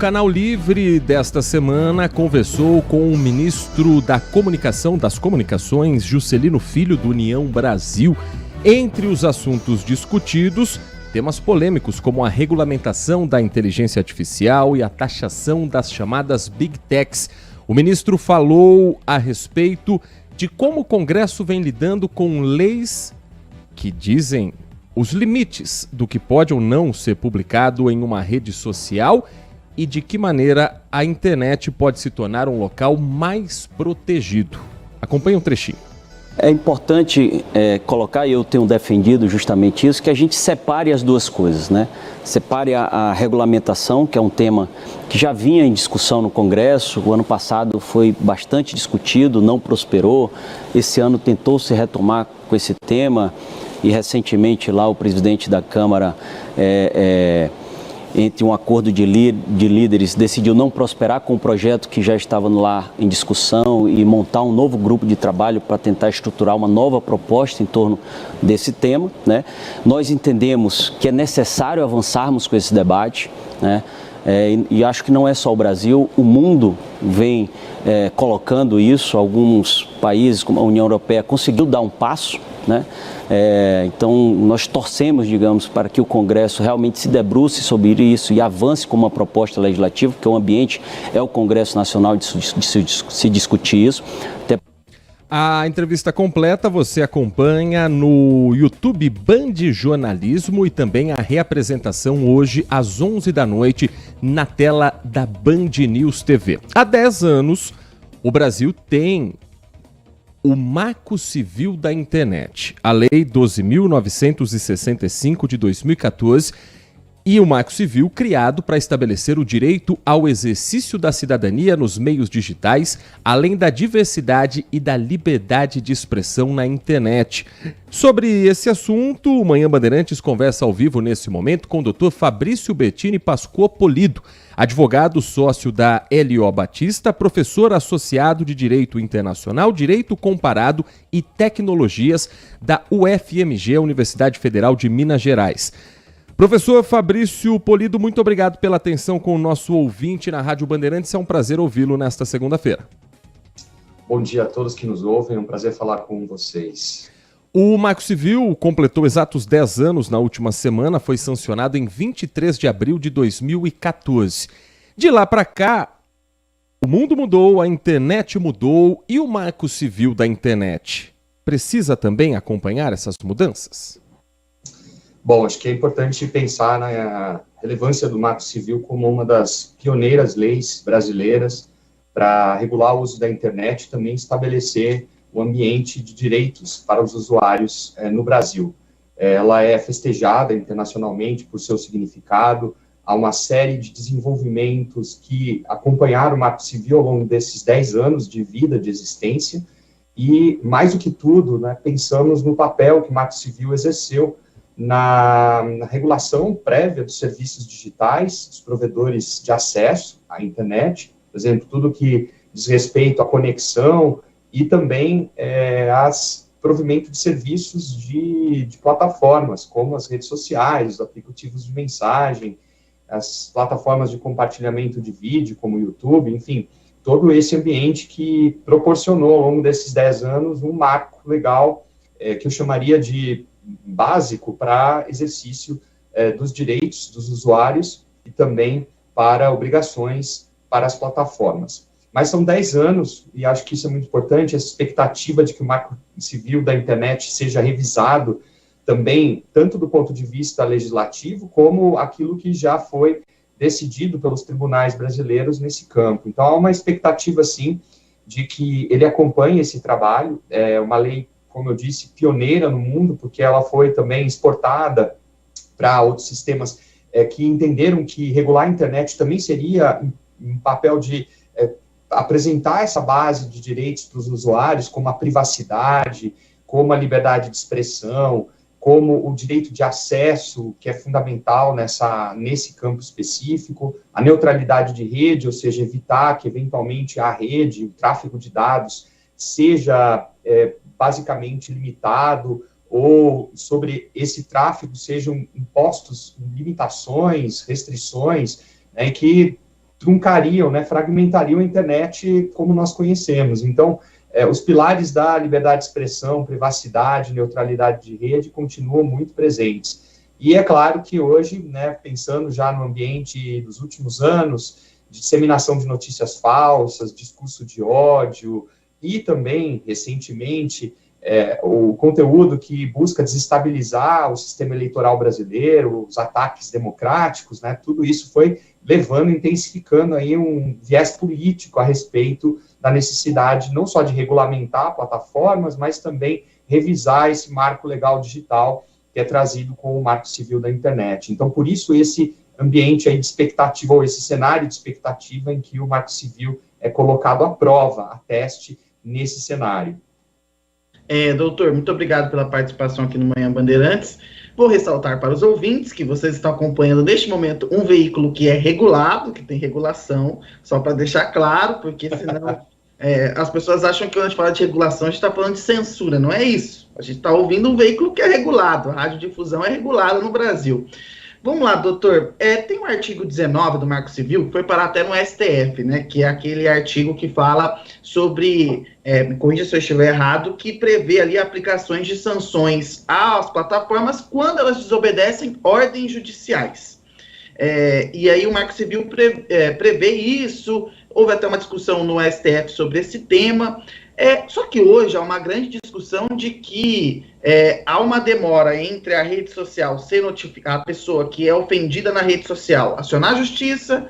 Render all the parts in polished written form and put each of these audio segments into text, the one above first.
Canal Livre desta semana conversou com o ministro da Comunicação, das Comunicações, Juscelino Filho, do União Brasil. Entre os assuntos discutidos, temas polêmicos como a regulamentação da inteligência artificial e a taxação das chamadas Big Techs. O ministro falou a respeito de como o Congresso vem lidando com leis que dizem os limites do que pode ou não ser publicado em uma rede social e de que maneira a internet pode se tornar um local mais protegido. Acompanhe um trechinho. É importante colocar, e eu tenho defendido justamente isso, que a gente separe as duas coisas, né? Separe a regulamentação, que é um tema que já vinha em discussão no Congresso. O ano passado foi bastante discutido, não prosperou. Esse ano tentou se retomar com esse tema e recentemente lá o presidente da Câmara, entre um acordo de líderes, decidiu não prosperar com o projeto que já estava lá em discussão e montar um novo grupo de trabalho para tentar estruturar uma nova proposta em torno desse tema, né? Nós entendemos que é necessário avançarmos com esse debate, né? E acho que não é só o Brasil, o mundo vem colocando isso. Alguns países, como a União Europeia, conseguiu dar um passo, né? Então nós torcemos, digamos, para que o Congresso realmente se debruce sobre isso e avance com uma proposta legislativa, porque o ambiente é o Congresso Nacional de se discutir isso. A entrevista completa você acompanha no YouTube Band Jornalismo e também a reapresentação hoje às 11 da noite na tela da Band News TV. Há 10 anos, o Brasil tem o Marco Civil da Internet, a Lei 12.965 de 2014, e o Marco Civil criado para estabelecer o direito ao exercício da cidadania nos meios digitais, além da diversidade e da liberdade de expressão na internet. Sobre esse assunto, o Manhã Bandeirantes conversa ao vivo nesse momento com o Dr. Fabrício Bettini Pascoal Polido, advogado sócio da LO Batista, professor associado de Direito Internacional, Direito Comparado e Tecnologias da UFMG, Universidade Federal de Minas Gerais. Professor Fabrício Polido, muito obrigado pela atenção com o nosso ouvinte na Rádio Bandeirantes. É um prazer ouvi-lo nesta segunda-feira. Bom dia a todos que nos ouvem, é um prazer falar com vocês. O Marco Civil completou exatos 10 anos na última semana, foi sancionado em 23 de abril de 2014. De lá para cá, o mundo mudou, a internet mudou e o Marco Civil da internet precisa também acompanhar essas mudanças? Bom, acho que é importante pensar na relevância do Marco Civil como uma das pioneiras leis brasileiras para regular o uso da internet e também estabelecer o ambiente de direitos para os usuários no Brasil. Ela é festejada internacionalmente por seu significado. Há uma série de desenvolvimentos que acompanharam o Marco Civil ao longo desses 10 anos de vida, de existência, e, mais do que tudo, né, pensamos no papel que o Marco Civil exerceu na regulação prévia dos serviços digitais, dos provedores de acesso à internet, por exemplo, tudo que diz respeito à conexão e também as provimento de serviços de plataformas, como as redes sociais, os aplicativos de mensagem, as plataformas de compartilhamento de vídeo, como o YouTube, enfim, todo esse ambiente que proporcionou, ao longo desses 10 anos, um marco legal que eu chamaria de básico para exercício dos direitos dos usuários e também para obrigações para as plataformas. Mas são 10 anos, e acho que isso é muito importante, a expectativa de que o Marco Civil da internet seja revisado também, tanto do ponto de vista legislativo, como aquilo que já foi decidido pelos tribunais brasileiros nesse campo. Então, há uma expectativa, sim, de que ele acompanhe esse trabalho. É uma lei, como eu disse, pioneira no mundo, porque ela foi também exportada para outros sistemas que entenderam que regular a internet também seria um papel de apresentar essa base de direitos para os usuários, como a privacidade, como a liberdade de expressão, como o direito de acesso, que é fundamental nesse campo específico, a neutralidade de rede, ou seja, evitar que, eventualmente, a rede, o tráfego de dados, seja basicamente limitado, ou sobre esse tráfego sejam impostos limitações, restrições, que truncariam, né, fragmentariam a internet como nós conhecemos. Então, os pilares da liberdade de expressão, privacidade, neutralidade de rede continuam muito presentes. E é claro que hoje, né, pensando já no ambiente dos últimos anos, de disseminação de notícias falsas, discurso de ódio, e também, recentemente, o conteúdo que busca desestabilizar o sistema eleitoral brasileiro, os ataques democráticos, né, tudo isso foi levando, intensificando aí um viés político a respeito da necessidade não só de regulamentar plataformas, mas também revisar esse marco legal digital que é trazido com o Marco Civil da Internet. Então, por isso, esse ambiente aí de expectativa, ou esse cenário de expectativa em que o Marco Civil é colocado à prova, a teste, nesse cenário. Doutor, muito obrigado pela participação aqui no Manhã Bandeirantes. Vou ressaltar para os ouvintes que vocês estão acompanhando neste momento um veículo que é regulado, que tem regulação, só para deixar claro, porque senão as pessoas acham que quando a gente fala de regulação, a gente está falando de censura, não é isso. A gente está ouvindo um veículo que é regulado, a radiodifusão é regulada no Brasil. Vamos lá, doutor. Tem um artigo 19 do Marco Civil, que foi parar até no STF, né, que é aquele artigo que fala sobre, me corrija se eu estiver errado, que prevê ali aplicações de sanções às plataformas quando elas desobedecem ordens judiciais. E aí o Marco Civil prevê isso, houve até uma discussão no STF sobre esse tema. Só que hoje há uma grande discussão de que há uma demora entre a rede social ser notificada, a pessoa que é ofendida na rede social acionar a justiça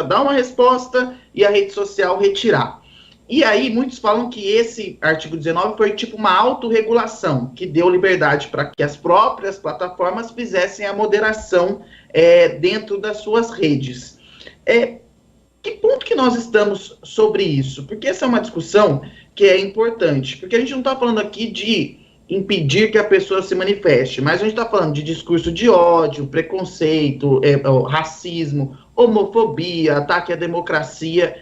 dar uma resposta e a rede social retirar. E aí muitos falam que esse artigo 19 foi tipo uma autorregulação, que deu liberdade para que as próprias plataformas fizessem a moderação dentro das suas redes. Que ponto que nós estamos sobre isso? Porque essa é uma discussão que é importante, porque a gente não está falando aqui de impedir que a pessoa se manifeste, mas a gente está falando de discurso de ódio, preconceito, racismo, homofobia, ataque à democracia.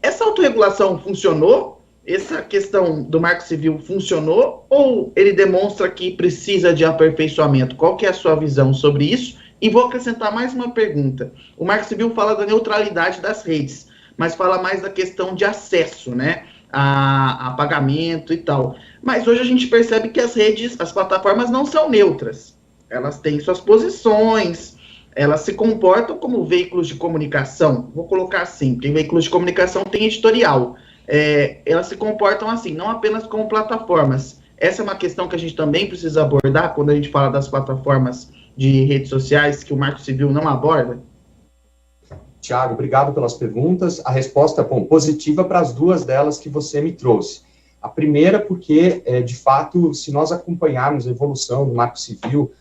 Essa autorregulação funcionou? Essa questão do Marco Civil funcionou? Ou ele demonstra que precisa de aperfeiçoamento? Qual que é a sua visão sobre isso? E vou acrescentar mais uma pergunta. O Marco Civil fala da neutralidade das redes, mas fala mais da questão de acesso, né? A pagamento e tal. Mas hoje a gente percebe que as plataformas não são neutras. Elas têm suas posições, elas se comportam como veículos de comunicação. Vou colocar assim, porque veículos de comunicação têm editorial. Elas se comportam assim, não apenas como plataformas. Essa é uma questão que a gente também precisa abordar quando a gente fala das plataformas de redes sociais que o Marco Civil não aborda. Tiago, obrigado pelas perguntas. A resposta, positiva para as duas delas que você me trouxe. A primeira, porque, de fato, se nós acompanharmos a evolução do Marco Civil,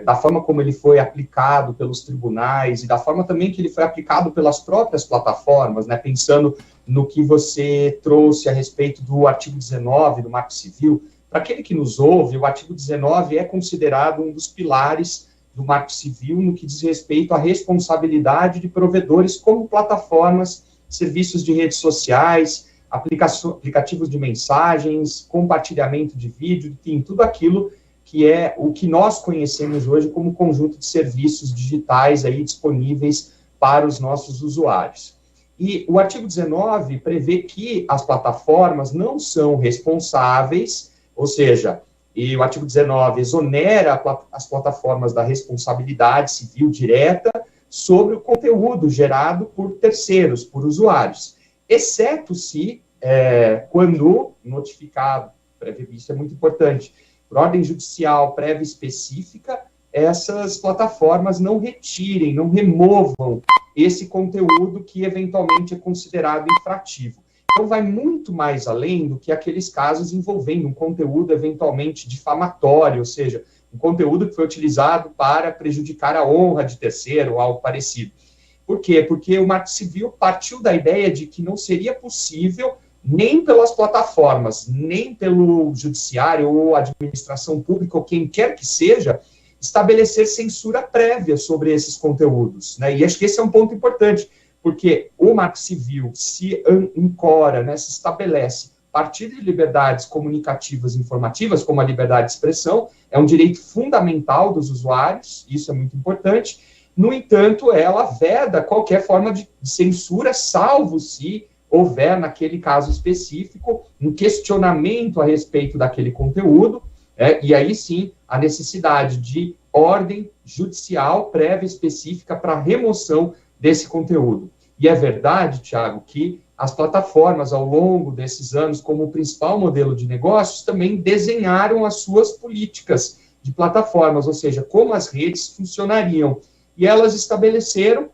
da forma como ele foi aplicado pelos tribunais e da forma também que ele foi aplicado pelas próprias plataformas, né, pensando no que você trouxe a respeito do artigo 19 do Marco Civil, para aquele que nos ouve, o artigo 19 é considerado um dos pilares do Marco Civil no que diz respeito à responsabilidade de provedores como plataformas, serviços de redes sociais, aplicativos de mensagens, compartilhamento de vídeo, enfim, tudo aquilo que é o que nós conhecemos hoje como conjunto de serviços digitais aí disponíveis para os nossos usuários. E o artigo 19 prevê que as plataformas não são responsáveis, ou seja, e o artigo 19 exonera as plataformas da responsabilidade civil direta sobre o conteúdo gerado por terceiros, por usuários, exceto se, quando notificado, isso é muito importante, por ordem judicial prévia específica, essas plataformas não retirem, não removam esse conteúdo que eventualmente é considerado infrativo. Então, vai muito mais além do que aqueles casos envolvendo um conteúdo eventualmente difamatório, ou seja, um conteúdo que foi utilizado para prejudicar a honra de terceiro ou algo parecido. Por quê? Porque o Marco Civil partiu da ideia de que não seria possível, nem pelas plataformas, nem pelo judiciário ou administração pública, ou quem quer que seja, estabelecer censura prévia sobre esses conteúdos, né? E acho que esse é um ponto importante, porque o Marco Civil se ancora, né, se estabelece a partir de liberdades comunicativas e informativas, como a liberdade de expressão, é um direito fundamental dos usuários, isso é muito importante, No entanto, ela veda qualquer forma de censura, salvo se houver, naquele caso específico, um questionamento a respeito daquele conteúdo, e aí sim, a necessidade de ordem judicial prévia específica para remoção desse conteúdo. E é verdade, Tiago, que as plataformas, ao longo desses anos, como principal modelo de negócios, também desenharam as suas políticas de plataformas, ou seja, como as redes funcionariam. E elas estabeleceram,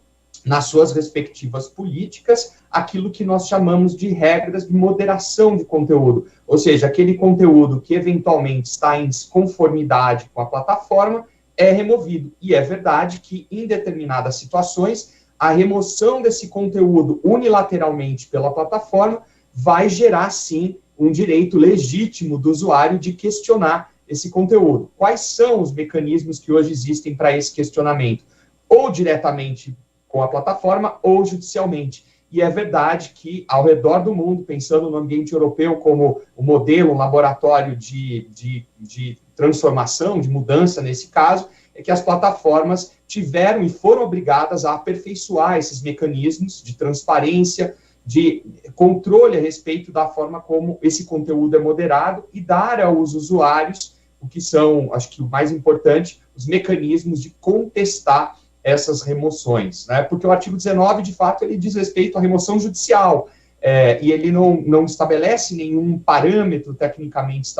nas suas respectivas políticas, aquilo que nós chamamos de regras de moderação de conteúdo, ou seja, aquele conteúdo que eventualmente está em desconformidade com a plataforma é removido. E é verdade que, em determinadas situações, a remoção desse conteúdo unilateralmente pela plataforma vai gerar, sim, um direito legítimo do usuário de questionar esse conteúdo. Quais são os mecanismos que hoje existem para esse questionamento? Ou diretamente com a plataforma, ou judicialmente. E é verdade que, ao redor do mundo, pensando no ambiente europeu como um modelo, um laboratório de transformação, de mudança nesse caso, é que as plataformas tiveram e foram obrigadas a aperfeiçoar esses mecanismos de transparência, de controle a respeito da forma como esse conteúdo é moderado e dar aos usuários o que são, acho que o mais importante, os mecanismos de contestar essas remoções, né? Porque o artigo 19, de fato, ele diz respeito à remoção judicial, e ele não estabelece nenhum parâmetro tecnicamente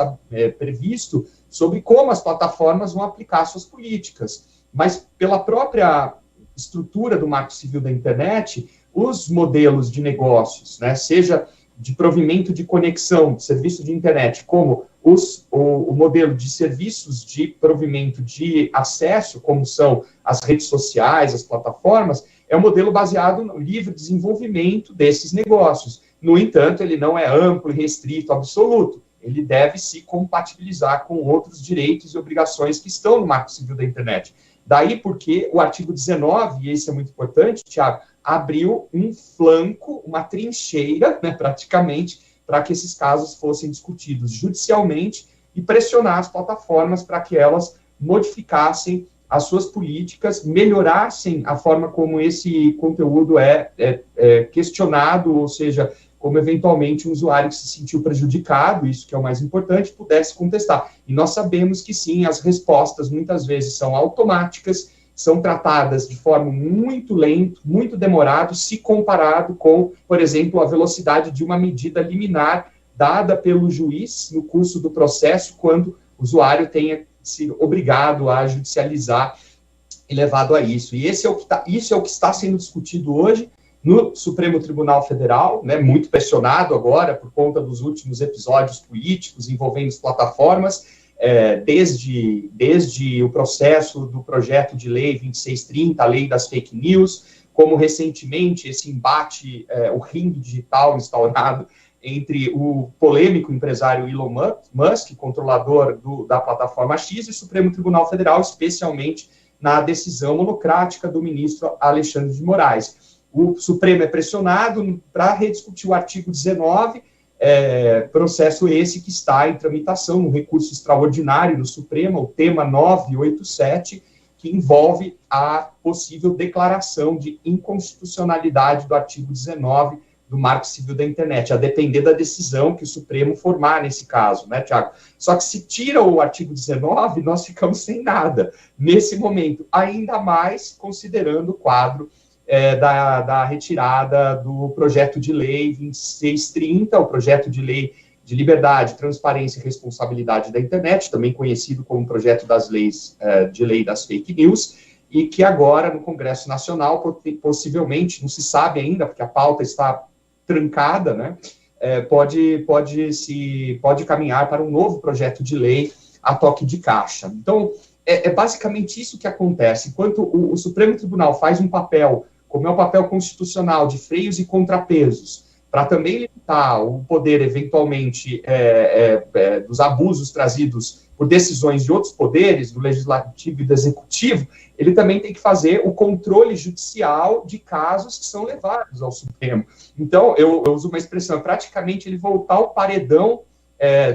previsto sobre como as plataformas vão aplicar suas políticas. Mas, pela própria estrutura do Marco Civil da Internet, os modelos de negócios, né, seja de provimento de conexão, de serviço de internet, como o modelo de serviços de provimento de acesso, como são as redes sociais, as plataformas, é um modelo baseado no livre desenvolvimento desses negócios. No entanto, ele não é amplo e restrito, absoluto. Ele deve se compatibilizar com outros direitos e obrigações que estão no Marco Civil da Internet. Daí porque o artigo 19, e esse é muito importante, Tiago, abriu um flanco, uma trincheira, né, praticamente, para que esses casos fossem discutidos judicialmente e pressionar as plataformas para que elas modificassem as suas políticas, melhorassem a forma como esse conteúdo é questionado, ou seja, como eventualmente um usuário que se sentiu prejudicado, isso que é o mais importante, pudesse contestar. E nós sabemos que sim, as respostas muitas vezes são automáticas, são tratadas de forma muito lenta, muito demorada, se comparado com, por exemplo, a velocidade de uma medida liminar dada pelo juiz no curso do processo, quando o usuário tenha sido obrigado a judicializar e levado a isso. E isso é o que está sendo discutido hoje no Supremo Tribunal Federal, né, muito pressionado agora por conta dos últimos episódios políticos envolvendo as plataformas, desde o processo do projeto de lei 2630, a lei das fake news, como recentemente esse embate, o ringue digital instaurado entre o polêmico empresário Elon Musk, controlador da plataforma X, e o Supremo Tribunal Federal, especialmente na decisão monocrática do ministro Alexandre de Moraes. O Supremo é pressionado para rediscutir o artigo 19, processo esse que está em tramitação no recurso extraordinário do Supremo, o tema 987, que envolve a possível declaração de inconstitucionalidade do artigo 19 do Marco Civil da Internet, a depender da decisão que o Supremo formar nesse caso, né, Tiago? Só que se tira o artigo 19, nós ficamos sem nada, nesse momento, ainda mais considerando o quadro da retirada do projeto de lei 2630, o projeto de lei de liberdade, transparência e responsabilidade da internet, também conhecido como projeto das leis de lei das fake news, e que agora no Congresso Nacional, possivelmente, não se sabe ainda, porque a pauta está trancada, né, pode caminhar para um novo projeto de lei a toque de caixa. Então, é basicamente isso que acontece. Enquanto o Supremo Tribunal faz um papel, como é o papel constitucional de freios e contrapesos, para também limitar o poder, eventualmente, dos abusos trazidos por decisões de outros poderes, do Legislativo e do Executivo, ele também tem que fazer o controle judicial de casos que são levados ao Supremo. Então, eu uso uma expressão, praticamente ele voltar ao paredão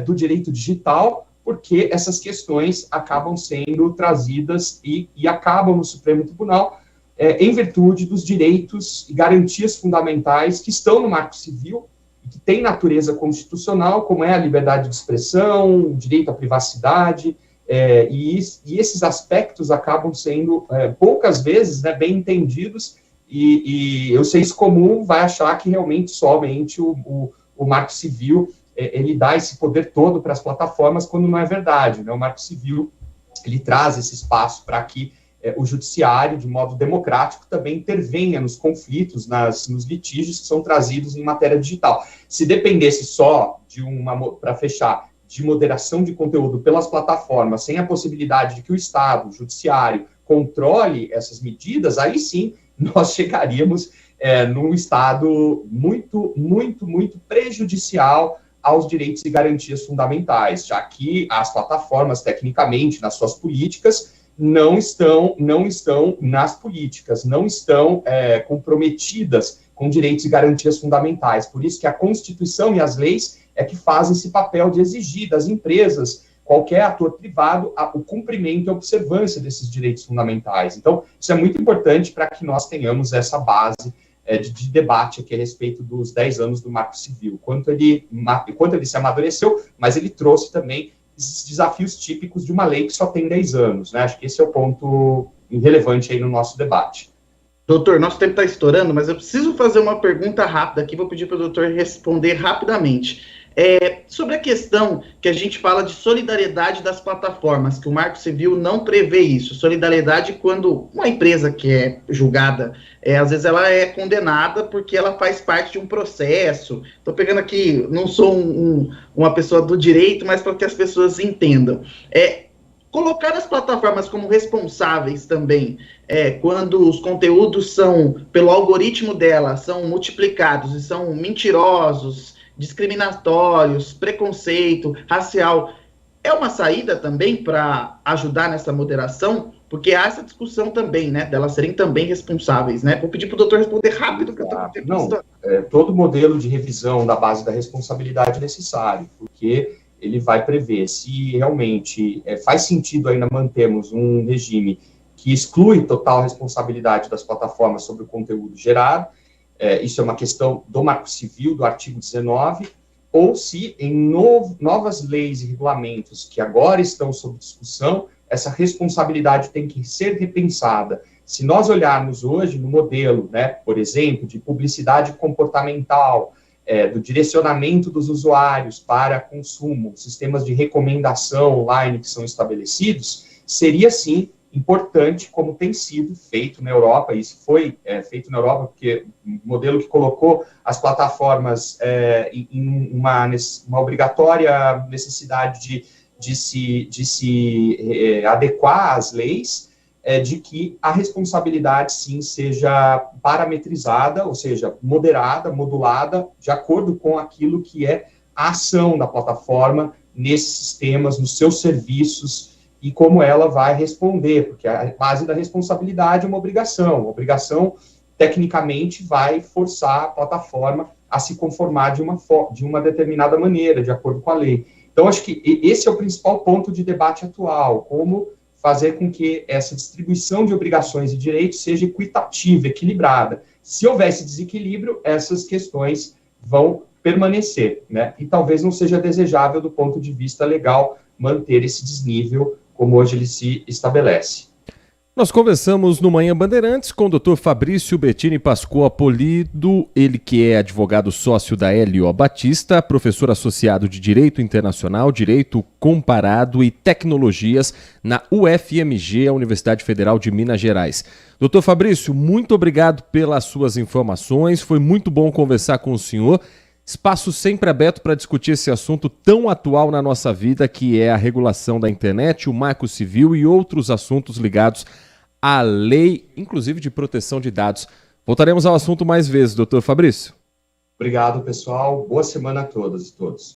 do direito digital, porque essas questões acabam sendo trazidas e acabam no Supremo Tribunal, em virtude dos direitos e garantias fundamentais que estão no Marco Civil e que têm natureza constitucional, como é a liberdade de expressão, o direito à privacidade, e esses aspectos acabam sendo, poucas vezes, né, bem entendidos, e o senso comum vai achar que realmente somente o Marco Civil ele dá esse poder todo para as plataformas, quando não é verdade, né? O Marco Civil ele traz esse espaço para que o judiciário, de modo democrático, também intervenha nos conflitos, nos litígios que são trazidos em matéria digital. Se dependesse só para fechar, de moderação de conteúdo pelas plataformas, sem a possibilidade de que o Estado, o judiciário, controle essas medidas, aí sim nós chegaríamos num estado muito, muito, muito prejudicial aos direitos e garantias fundamentais, já que as plataformas, tecnicamente, nas suas políticas, não estão nas políticas, não estão comprometidas com direitos e garantias fundamentais. Por isso que a Constituição e as leis é que fazem esse papel de exigir das empresas, qualquer ator privado, o cumprimento e a observância desses direitos fundamentais. Então, isso é muito importante para que nós tenhamos essa base de debate aqui a respeito dos 10 anos do Marco Civil, quanto ele se amadureceu, mas ele trouxe também esses desafios típicos de uma lei que só tem 10 anos, né? Acho que esse é o ponto relevante aí no nosso debate. Doutor, nosso tempo está estourando, mas eu preciso fazer uma pergunta rápida aqui, vou pedir para o doutor responder rapidamente. Sobre a questão que a gente fala de solidariedade das plataformas, que o Marco Civil não prevê isso. Solidariedade quando uma empresa que é julgada, às vezes ela é condenada porque ela faz parte de um processo. Estou pegando aqui, não sou uma pessoa do direito, mas para que as pessoas entendam. Colocar as plataformas como responsáveis também, quando os conteúdos são, pelo algoritmo dela, são multiplicados e são mentirosos, discriminatórios, preconceito, racial, é uma saída também para ajudar nessa moderação? Porque há essa discussão também, né, delas serem também responsáveis, né? Vou pedir para o doutor responder rápido, que eu estou com tempo. Não, todo modelo de revisão da base da responsabilidade é necessário, porque ele vai prever se realmente faz sentido ainda mantermos um regime que exclui total responsabilidade das plataformas sobre o conteúdo gerado. Isso é uma questão do Marco Civil, do artigo 19, ou se em novas leis e regulamentos que agora estão sob discussão, essa responsabilidade tem que ser repensada. Se nós olharmos hoje no modelo, né, por exemplo, de publicidade comportamental, do direcionamento dos usuários para consumo, sistemas de recomendação online que são estabelecidos, seria, sim, importante, como tem sido feito na Europa. Isso foi feito na Europa porque um modelo que colocou as plataformas em uma obrigatória necessidade de se adequar às leis, de que a responsabilidade, sim, seja parametrizada, ou seja, moderada, modulada, de acordo com aquilo que é a ação da plataforma nesses sistemas, nos seus serviços, e como ela vai responder, porque a base da responsabilidade é uma obrigação. A obrigação, tecnicamente, vai forçar a plataforma a se conformar de uma determinada maneira, de acordo com a lei. Então, acho que esse é o principal ponto de debate atual, como fazer com que essa distribuição de obrigações e direitos seja equitativa, equilibrada. Se houver esse desequilíbrio, essas questões vão permanecer, né? E talvez não seja desejável, do ponto de vista legal, manter esse desnível como hoje ele se estabelece. Nós conversamos no Manhã Bandeirantes com o Dr. Fabrício Bettini Pascoal Polido, ele que é advogado sócio da L.O. Batista, professor associado de Direito Internacional, Direito Comparado e Tecnologias na UFMG, a Universidade Federal de Minas Gerais. Dr. Fabrício, muito obrigado pelas suas informações, foi muito bom conversar com o senhor. Espaço sempre aberto para discutir esse assunto tão atual na nossa vida, que é a regulação da internet, o Marco Civil e outros assuntos ligados à lei, inclusive de proteção de dados. Voltaremos ao assunto mais vezes, doutor Fabrício. Obrigado, pessoal. Boa semana a todas e todos.